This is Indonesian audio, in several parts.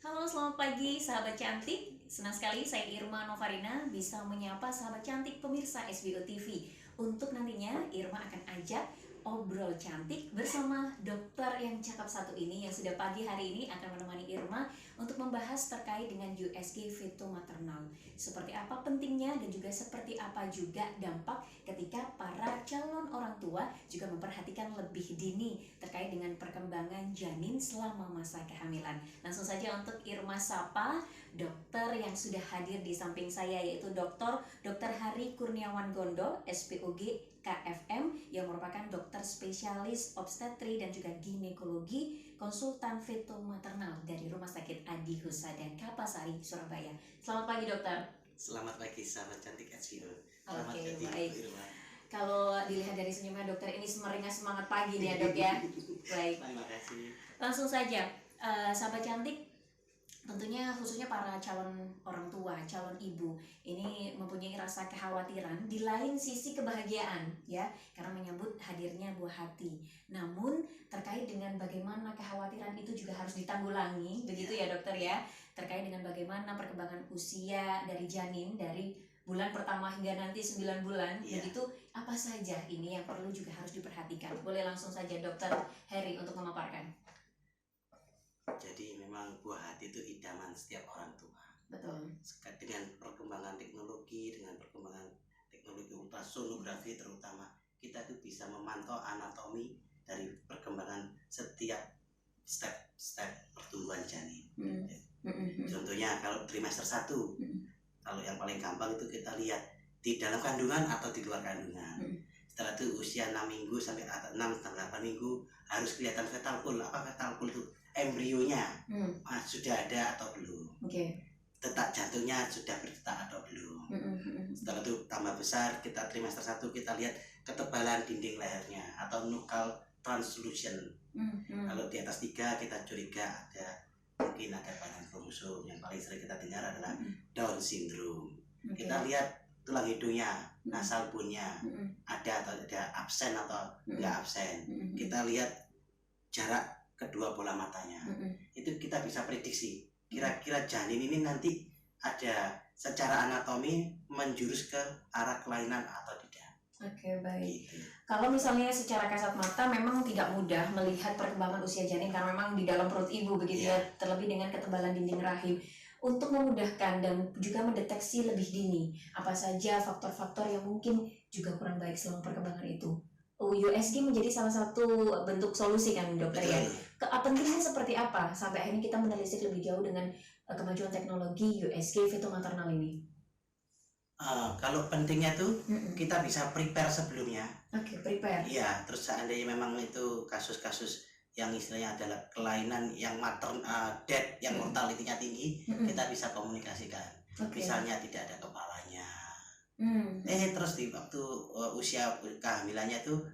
Halo, selamat pagi sahabat cantik. Senang sekali saya Irma Novarina bisa menyapa sahabat cantik pemirsa SBO TV. Untuk nantinya Irma akan ajak obrol cantik bersama dokter yang cakap satu ini yang sudah pagi hari ini akan menemani Irma untuk membahas terkait dengan USG feto maternal. Seperti apa pentingnya dan juga seperti apa juga dampak ketika para calon orang tua juga memperhatikan lebih dini terkait dengan perkembangan janin selama masa kehamilan. Langsung saja untuk Irma sapa dokter yang sudah hadir di samping saya, yaitu Dr. Hari Kurniawan Gondo, SPOG KFM, yang merupakan dokter spesialis obstetri dan juga ginekologi, konsultan feto maternal dari Rumah Sakit Adi Husada Kapasari, Surabaya. Selamat pagi dokter. Selamat pagi sahabat cantik SBO. Oke, baik. Kalau dilihat dari senyumnya dokter ini semeringah semangat pagi nih ya dok ya. Baik. Terima kasih. Langsung saja, sahabat cantik, tentunya khususnya para calon orang tua, calon ibu ini mempunyai rasa kekhawatiran di lain sisi kebahagiaan ya, karena menyambut hadirnya buah hati. Namun terkait dengan bagaimana kekhawatiran itu juga harus ditanggulangi, begitu ya dokter ya, terkait dengan bagaimana perkembangan usia dari janin dari bulan pertama hingga nanti 9 bulan, begitu apa saja ini yang perlu juga harus diperhatikan. Boleh langsung saja dokter Heri untuk memaparkan. Jadi memang buah hati itu idaman setiap orang tua. Betul. Dengan perkembangan teknologi, ultrasonografi terutama, kita itu bisa memantau anatomi dari perkembangan setiap step pertumbuhan janin. Contohnya kalau trimester 1, kalau yang paling gampang itu kita lihat di dalam kandungan atau di luar kandungan. Setelah itu usia 6 minggu sampai 6 sampai 8 minggu harus kelihatan fetal pool. Apa fetal pool itu? Embrionya sudah ada atau belum? Detak jantungnya sudah berdetak atau belum? Setelah itu tambah besar, kita trimester 1 kita lihat ketebalan dinding lehernya atau nuchal translusion. Kalau di atas 3 kita curiga mungkin ada kelainan kromosom. Yang paling sering kita dengar adalah Down syndrome. Kita lihat tulang hidungnya, nasal bone-nya ada atau tidak absen atau enggak absen. Kita lihat jarak kedua bola matanya. Itu kita bisa prediksi kira-kira janin ini nanti ada secara anatomi menjurus ke arah kelainan atau tidak. Oke, baik. Kalau misalnya secara kasat mata memang tidak mudah melihat perkembangan usia janin karena memang di dalam perut ibu begitu ya, terlebih dengan ketebalan dinding rahim. Untuk memudahkan dan juga mendeteksi lebih dini, apa saja faktor-faktor yang mungkin juga kurang baik selama perkembangan itu? USG menjadi salah satu bentuk solusi kan dokter ya. Pentingnya seperti apa sampai akhirnya kita menelisik lebih jauh dengan kemajuan teknologi USG feto maternal ini? Kalau pentingnya tuh kita bisa prepare sebelumnya. Prepare. Iya, terus seandainya memang itu kasus-kasus yang istilahnya adalah kelainan yang dead, yang mortalitinya tinggi, kita bisa komunikasikan. Misalnya tidak ada kepalanya. Terus di waktu usia kehamilannya tuh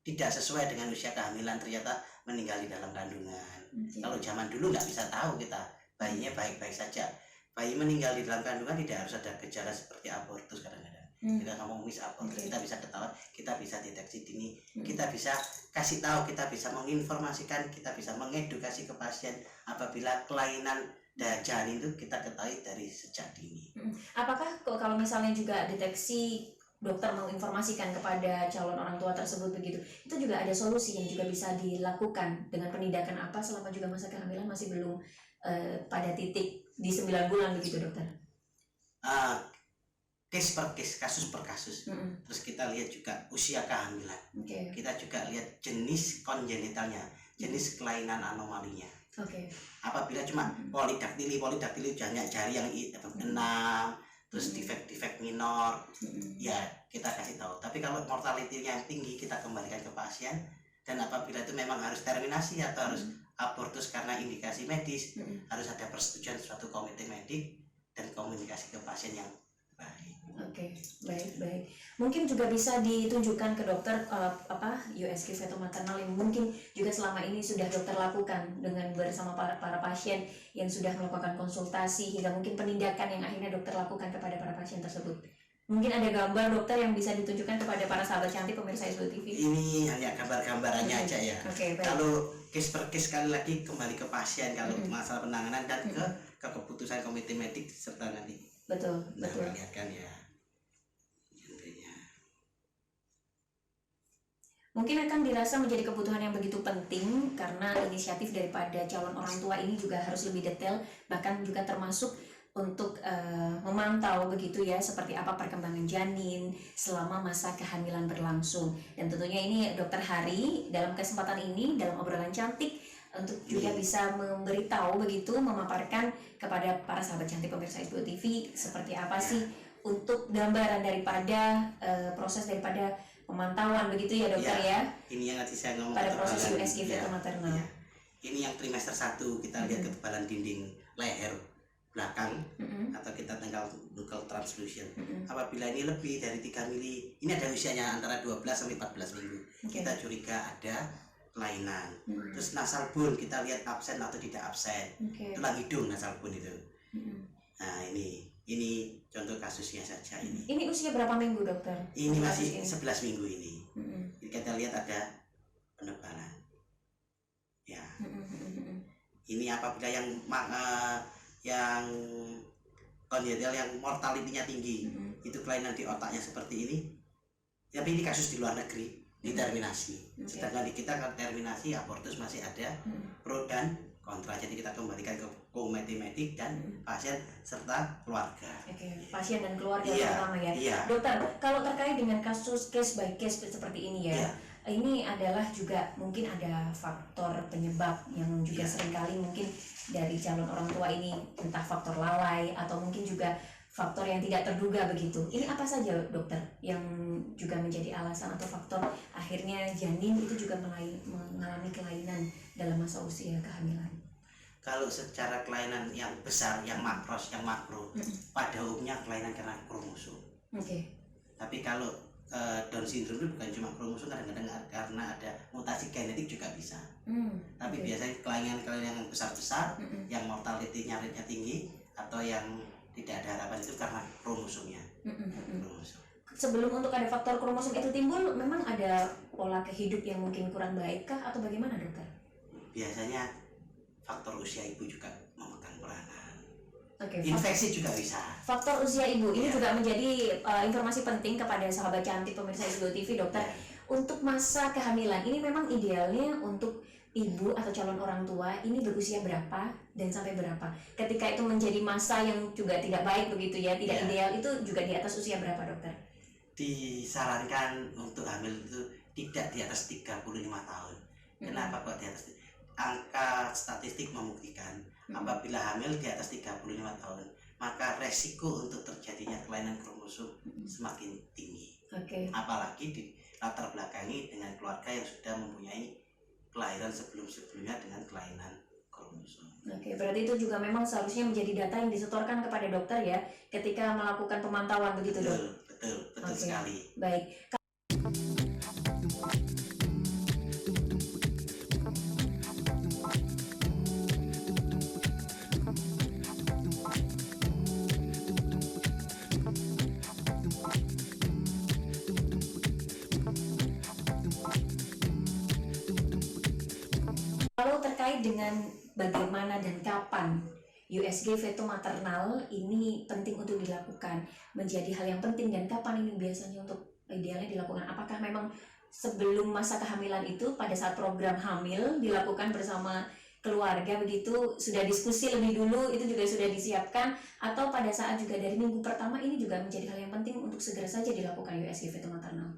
tidak sesuai dengan usia kehamilan, ternyata meninggal di dalam kandungan. Kalau zaman dulu nggak bisa tahu kita, bayinya baik-baik saja. Bayi meninggal di dalam kandungan tidak harus ada gejala seperti abortus kadang-kadang. Kita ngomong abortus, kita bisa ketahuan, kita bisa deteksi dini, kita bisa kasih tahu, kita bisa menginformasikan, kita bisa mengedukasi ke pasien apabila kelainan janin itu kita ketahui dari sejak dini. Apakah kalau misalnya juga deteksi dokter menginformasikan kepada calon orang tua tersebut begitu, itu juga ada solusi yang juga bisa dilakukan dengan penindakan apa selama juga masa kehamilan masih belum pada titik di 9 bulan begitu dokter? Case per case, kasus per kasus. Terus kita lihat juga usia kehamilan. Kita juga lihat jenis kongenitalnya, jenis kelainan anomalinya. Apabila cuma polidaktili banyak jari yang 6, terus defek minor, ya kita kasih tahu. Tapi kalau mortalitinya yang tinggi, kita kembalikan ke pasien. Dan apabila itu memang harus terminasi atau harus abortus karena indikasi medis, harus ada persetujuan suatu komite medik dan komunikasi ke pasien yang baik. Baik. Mungkin juga bisa ditunjukkan ke dokter USG feto maternal yang mungkin juga selama ini sudah dokter lakukan dengan bersama para pasien yang sudah melakukan konsultasi hingga mungkin penindakan yang akhirnya dokter lakukan kepada para pasien tersebut. Mungkin ada gambar dokter yang bisa ditunjukkan kepada para sahabat cantik pemirsa SBO TV. Ini hanya gambar-gambarannya aja ya. Oke, baik. Kalau case per case sekali lagi kembali ke pasien kalau masalah penanganan dan ke keputusan komite medik serta nanti. Betul. Lihat kan ya. Intinya. Mungkin akan dirasa menjadi kebutuhan yang begitu penting karena inisiatif daripada calon orang tua ini juga harus lebih detail, bahkan juga termasuk untuk memantau begitu ya seperti apa perkembangan janin selama masa kehamilan berlangsung. Dan tentunya ini Dokter Hari dalam kesempatan ini dalam obrolan cantik untuk juga bisa memberitahu begitu, memaparkan kepada para sahabat cantik pemirsa SBO TV seperti apa sih untuk gambaran daripada proses daripada pemantauan begitu ya dokter ya. Ini yang nanti saya ngomong pada proses USG fetal maternal. Ini yang trimester 1 kita lihat ketebalan dinding leher belakang atau kita tinggal buccal transfusion. Apabila ini lebih dari 3 mili, ini ada usianya antara 12 sampai 14 minggu. Kita curiga ada kelainan. Terus nasal bone kita lihat absen atau tidak absen. Tulang hidung nasal bone itu. Nah, ini contoh kasusnya saja ini. Ini usia berapa minggu, dokter? Ini masih 11 minggu ini. Kita lihat ada penebalan. Ya. Ini apabila yang kongenital yang mortalitinya tinggi, itu kelainan di otaknya seperti ini. Tapi ini kasus di luar negeri, diterminasi. Sedangkan di kita kan terminasi abortus masih ada pro dan kontra. Jadi kita kembalikan ke komite medik dan pasien serta keluarga. Pasien dan keluarga terutama ya. Dokter, kalau terkait dengan kasus case by case seperti ini ya. Ini adalah juga mungkin ada faktor penyebab yang juga seringkali mungkin dari calon orang tua ini, entah faktor lalai atau mungkin juga faktor yang tidak terduga begitu. Ini apa saja dokter yang juga menjadi alasan atau faktor akhirnya janin itu juga mengalami kelainan dalam masa usia kehamilan? Kalau secara kelainan yang besar, yang makros, yang makro, pada umumnya kelainan karena kromosom. Tapi kalau Down syndrome itu bukan cuma kromosom, kadang-kadang karena ada mutasi genetik juga bisa. Tapi biasanya kelainan yang besar-besar, yang mortality-nya rate-nya tinggi atau yang tidak ada harapan itu karena kromosomnya. Sebelum untuk ada faktor kromosom itu timbul, memang ada pola kehidup yang mungkin kurang baik kah atau bagaimana dokter? Biasanya faktor usia ibu juga memegang peranan. Infeksi juga bisa. Faktor usia ibu ini juga menjadi informasi penting kepada sahabat cantik pemirsa SBO TV dokter. Untuk masa kehamilan ini memang idealnya untuk ibu atau calon orang tua ini berusia berapa dan sampai berapa? Ketika itu menjadi masa yang juga tidak baik begitu ya, tidak ideal, itu juga di atas usia berapa dokter? Disarankan untuk hamil itu tidak di atas 35 tahun. Kenapa kok di atas? Angka statistik membuktikan apabila hamil di atas 35 tahun, maka resiko untuk terjadinya kelainan kromosom semakin tinggi. Apalagi di latar belakangi dengan keluarga yang sudah mempunyai kelahiran sebelum-sebelumnya dengan kelainan kromosom. Berarti itu juga memang seharusnya menjadi data yang disetorkan kepada dokter ya ketika melakukan pemantauan begitu dok? Betul sekali. Baik. Kalau terkait dengan bagaimana dan kapan USG fetal maternal ini penting untuk dilakukan, menjadi hal yang penting, dan kapan ini biasanya untuk idealnya dilakukan? Apakah memang sebelum masa kehamilan itu pada saat program hamil dilakukan bersama keluarga begitu, sudah diskusi lebih dulu, itu juga sudah disiapkan, atau pada saat juga dari minggu pertama ini juga menjadi hal yang penting untuk segera saja dilakukan USG fetal maternal?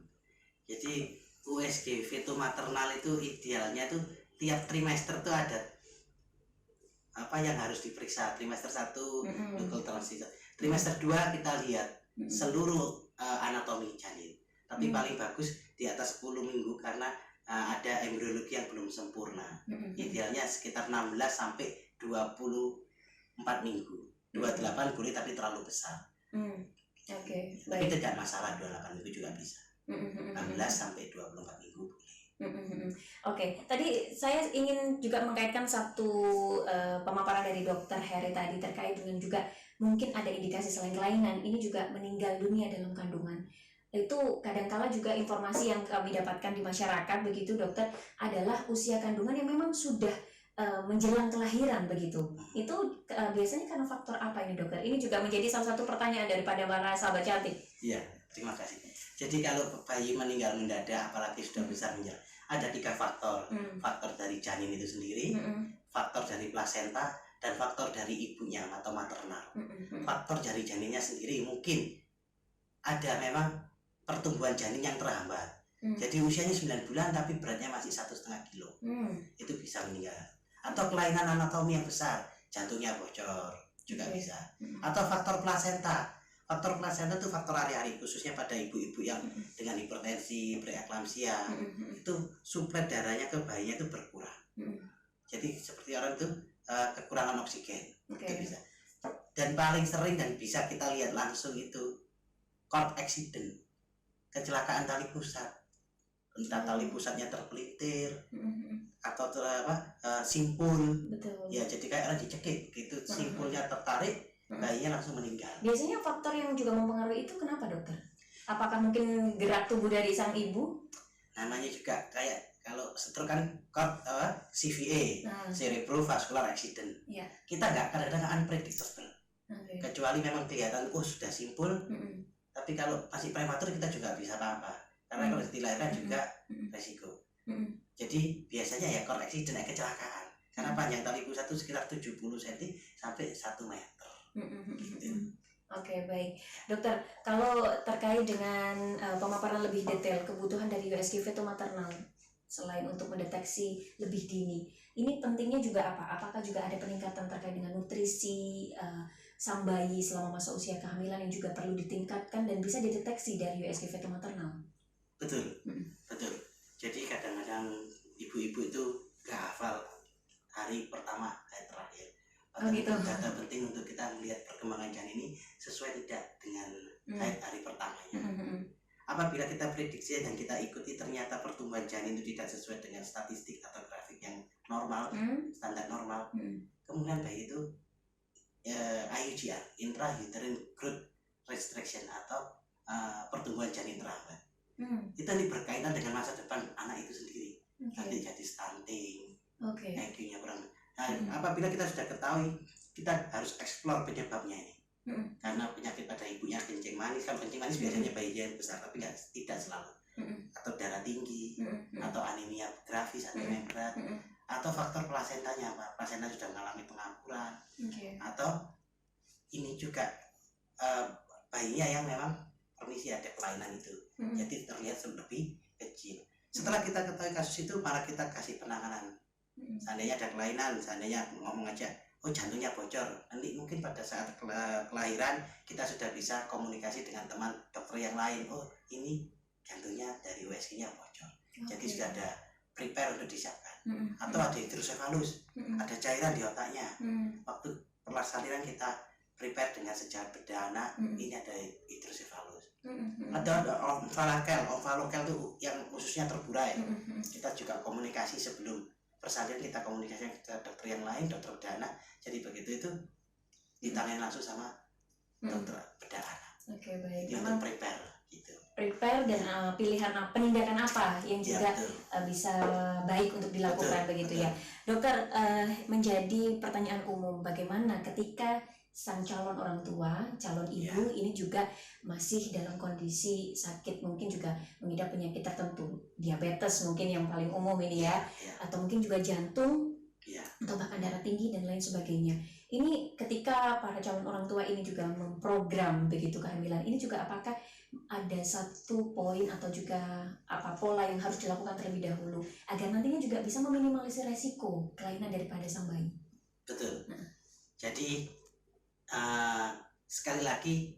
Jadi USG fetal maternal itu idealnya tuh tiap trimester tuh ada apa yang harus diperiksa. Trimester 1 buccal transfusion, trimester 2 kita lihat seluruh anatomi janin. Tapi paling bagus di atas 10 minggu karena ada embriologi yang belum sempurna. Idealnya sekitar 16 sampai 24 minggu. 28 boleh tapi terlalu besar. Tapi tidak masalah, 28 minggu juga bisa. 16 sampai 24 minggu boleh. Tadi saya ingin juga mengkaitkan satu pemaparan dari Dokter Heri tadi terkait dengan juga mungkin ada indikasi selain kelainan, ini juga meninggal dunia dalam kandungan. Itu kadangkala juga informasi yang kami dapatkan di masyarakat begitu dokter adalah usia kandungan yang memang sudah menjelang kelahiran begitu. Itu biasanya karena faktor apa ini dokter? Ini juga menjadi salah satu pertanyaan daripada para sahabat cantik. Iya, terima kasih. Jadi kalau bayi meninggal mendadak apalagi sudah besar menjelang, ada 3 faktor. Faktor dari janin itu sendiri, faktor dari plasenta, dan faktor dari ibunya atau maternal. Faktor dari janinnya sendiri mungkin ada memang pertumbuhan janin yang terhambat. Jadi usianya 9 bulan tapi beratnya masih 1,5 kilo. Itu bisa meninggal. Atau kelainan anatomi yang besar, jantungnya bocor juga bisa. Atau faktor plasenta. Faktor plasenta itu faktor hari-hari, khususnya pada ibu-ibu yang dengan hipertensi, preeklamsia, itu suplai darahnya ke bayinya itu berkurang. Jadi seperti orang itu kekurangan oksigen. Itu bisa. Dan paling sering dan bisa kita lihat langsung itu cord accident, kecelakaan tali pusat. Entah tali pusatnya terpelintir atau simpul. Betul. Ya jadi kayak orang dicekik gitu, simpulnya tertarik, bayinya langsung meninggal. Biasanya faktor yang juga mempengaruhi itu kenapa dokter? Apakah mungkin gerak tubuh dari sang ibu? Namanya juga kayak kalau stroke kan CVA, cerebrovascular accident. Kita kadang-kadang unpredictable. Kecuali memang kelihatan sudah simpul, tapi kalau masih prematur kita juga bisa apa-apa. Karena kalau dilahirkan juga resiko. Jadi biasanya ya cord accident, kecelakaan. Karena panjang tali pusat itu sekitar 70 cm sampai 1 meter. Gitu. Oke, baik. Dokter, kalau terkait dengan pemaparan lebih detail kebutuhan dari USG feto maternal selain untuk mendeteksi lebih dini, ini pentingnya juga apa? Apakah juga ada peningkatan terkait dengan nutrisi sang bayi selama masa usia kehamilan yang juga perlu ditingkatkan dan bisa dideteksi dari USG feto maternal? Betul, betul. Jadi kadang-kadang ibu-ibu itu gak hafal hari pertama, hari terakhir. Gitu. Data penting untuk kita melihat perkembangan janin ini sesuai tidak dengan hari pertamanya. Apabila kita prediksi dan kita ikuti ternyata pertumbuhan janin itu tidak sesuai dengan statistik atau grafik yang normal, standar normal, kemudian bayi itu IUGR, intrauterine growth restriction atau pertumbuhan janin terhambat. Itu berkaitan dengan masa depan anak itu sendiri. Nanti jadi stunting, IQ-nya kurang. Nah, apabila kita sudah ketahui, kita harus eksplor penyebabnya ini. Karena penyakit pada ibunya kencing manis. Kalau kencing manis biasanya bayinya yang besar, tapi tidak selalu. Atau darah tinggi, atau anemia grafis, anemia berat, atau faktor plasentanya, plasenta sudah mengalami pengampuran, atau ini juga bayinya yang memang permisi ada kelainan itu, jadi terlihat lebih kecil. Setelah kita ketahui kasus itu, malah kita kasih penanganan. Seandainya ada kelainan, seandainya ngomong aja, jantungnya bocor, nanti mungkin pada saat kelahiran kita sudah bisa komunikasi dengan teman dokter yang lain. Ini jantungnya dari USG-nya bocor, jadi sudah ada prepare untuk disiapkan. Atau ada hidrosefalus, ada cairan di otaknya. Waktu persalinan kita prepare dengan sejahat berdana, ini ada hidrosefalus. Ada omfalokel itu yang khususnya terburai. Kita juga komunikasi sebelum persalinan, kita komunikasi ke dokter yang lain, dokter berdana. Jadi begitu itu ditangani langsung sama dokter berdana. Baik. Untuk prepare gitu. Prepare dan pilihan penindakan apa yang juga bisa baik untuk dilakukan, begitu ya. Dokter, menjadi pertanyaan umum, bagaimana ketika sang calon orang tua, calon ibu ini juga masih dalam kondisi sakit, mungkin juga mengidap penyakit tertentu, diabetes mungkin yang paling umum ini atau mungkin juga jantung, atau bahkan darah tinggi dan lain sebagainya. Ini ketika para calon orang tua ini juga memprogram begitu kehamilan, ini juga apakah ada satu poin atau juga pola yang harus dilakukan terlebih dahulu agar nantinya juga bisa meminimalisir resiko kelainan daripada sang bayi? Betul. Jadi sekali lagi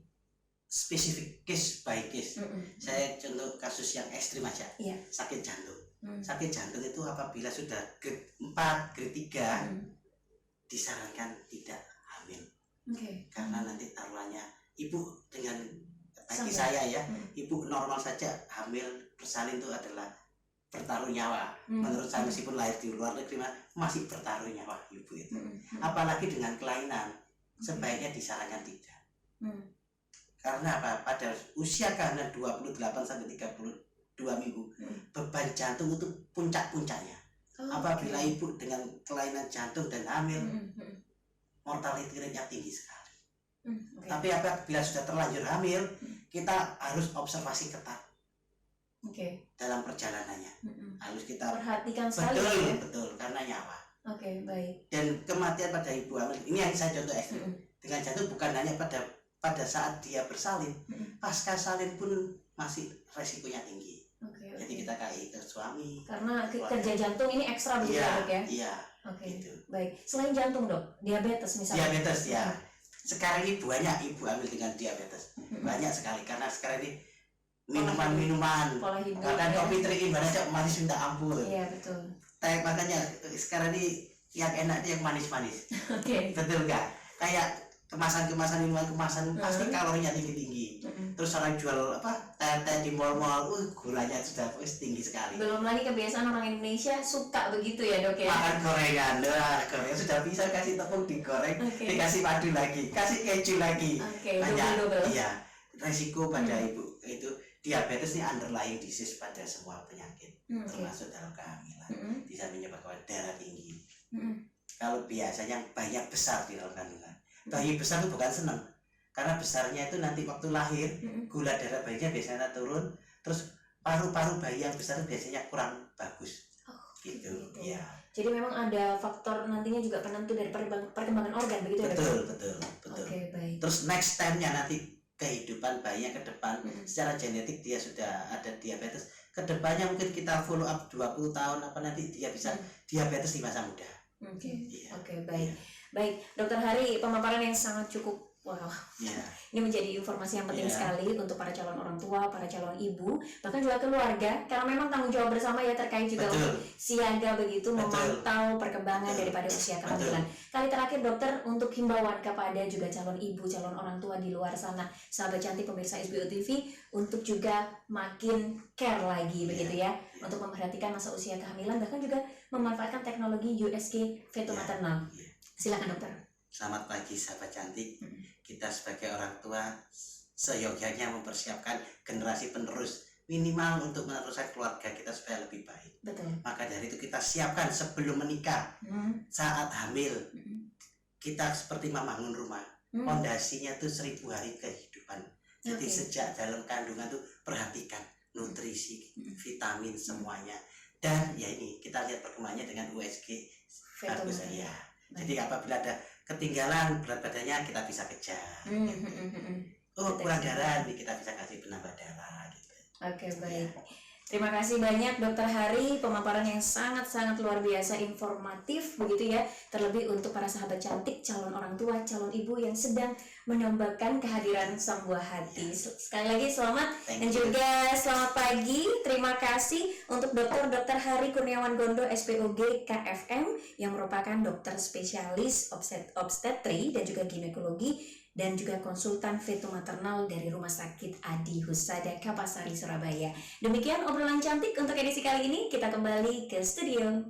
spesifik case by case. Saya contoh kasus yang ekstrim aja. Sakit jantung. Sakit jantung itu apabila sudah grade 4, grade 3 disarankan tidak hamil. Karena nanti taruhannya ibu dengan bagi saya ibu normal saja hamil bersalin itu adalah bertaruh nyawa. Menurut saya meskipun lahir di luar negeri masih bertaruh nyawa ibu itu. Apalagi dengan kelainan. sebaiknya disarankan tidak. Hmm. Karena apa? Pada usia kehamilan 28 sampai 32 minggu, beban jantung itu puncak-puncaknya. Apabila ibu dengan kelainan jantung dan hamil, mortality rate-nya tinggi sekali. Tapi apabila sudah terlanjur hamil, kita harus observasi ketat dalam perjalanannya. Harus kita perhatikan sekali ya. betul, karena nyawa. Baik. Dan kematian pada ibu hamil, ini yang saya contoh ekstrim. Dengan jantung bukan hanya pada saat dia bersalin, pasca salin pun masih resikonya tinggi. Jadi kita kayak itu suami. Karena kerja jantung ini ekstra begitu ya, Dok ya? Iya. Gitu. Baik. Selain jantung, Dok, diabetes misalnya. Diabetes ya. Sekarang ini banyak ibu hamil dengan diabetes. Banyak sekali karena sekarang ini minuman-minuman. Kadang kopi terin aja manis minta ampun. Iya, betul. Makanya sekarang ini yang enak itu yang manis-manis. Betul nggak? Kayak kemasan-kemasan minuman kemasan pasti kalorinya tinggi-tinggi. Terus orang jual teh di mall-mall, gulanya sudah tinggi sekali. Belum lagi kebiasaan orang Indonesia suka begitu ya, Dok ya. Makan gorengan, gorengan sudah bisa kasih tepung digoreng, dikasih padu lagi, kasih keju lagi. Banyak. Iya, resiko pada ibu itu diabetes ini underlying disease pada semua penyakit, termasuk dalam kehamilan. Bisa menyebabkan darah tinggi. Kalau biasanya banyak besar di dalam kandungan. Bayi besar itu bukan senang, karena besarnya itu nanti waktu lahir gula darah bayinya biasanya turun, terus paru-paru bayi yang besar itu biasanya kurang bagus. Gitu. Ya. Jadi memang ada faktor nantinya juga penentu dari perkembangan organ begitu ya? Betul. Baik. Terus next time-nya nanti kehidupan bayinya ke depan secara genetik dia sudah ada diabetes. Ke depannya mungkin kita follow up 20 tahun nanti dia bisa diabetes di masa muda. Baik. Baik, Dokter Hari, pemaparan yang sangat cukup ini menjadi informasi yang penting sekali untuk para calon orang tua, para calon ibu, bahkan juga keluarga, karena memang tanggung jawab bersama ya terkait juga untuk siaga begitu memantau perkembangan daripada usia kehamilan. Kali terakhir dokter, untuk himbauan kepada juga calon ibu, calon orang tua di luar sana, sahabat cantik pemirsa SBO TV, untuk juga makin care lagi begitu ya, untuk memperhatikan masa usia kehamilan, bahkan juga memanfaatkan teknologi USG feto maternal. Silakan dokter. Selamat pagi sahabat cantik. Kita sebagai orang tua seyogyanya mempersiapkan generasi penerus minimal untuk meneruskan keluarga kita supaya lebih baik. Betul. Maka dari itu kita siapkan sebelum menikah, saat hamil, kita seperti membangun rumah. Fondasinya itu 1000 hari kehidupan. Jadi sejak dalam kandungan itu perhatikan nutrisi, vitamin semuanya. Dan ya ini kita lihat perkembangannya dengan USG bagus ya. Jadi apabila ada ketinggalan berat badannya kita bisa kejar. Kurang darah nih kita bisa kasih penambah darah gitu. Baik. Terima kasih banyak Dokter Hari, pemaparan yang sangat-sangat luar biasa informatif begitu ya, terlebih untuk para sahabat cantik, calon orang tua, calon ibu yang sedang menambahkan kehadiran sang buah hati. Sekali lagi selamat dan juga selamat pagi. Terima kasih untuk Dr. Hari Kurniawan Gondo SPOG KFM yang merupakan dokter spesialis obstetri dan juga ginekologi dan juga konsultan feto maternal dari Rumah Sakit Adi Husada Kapasari Surabaya. Demikian obrolan cantik untuk edisi kali ini. Kita kembali ke studio.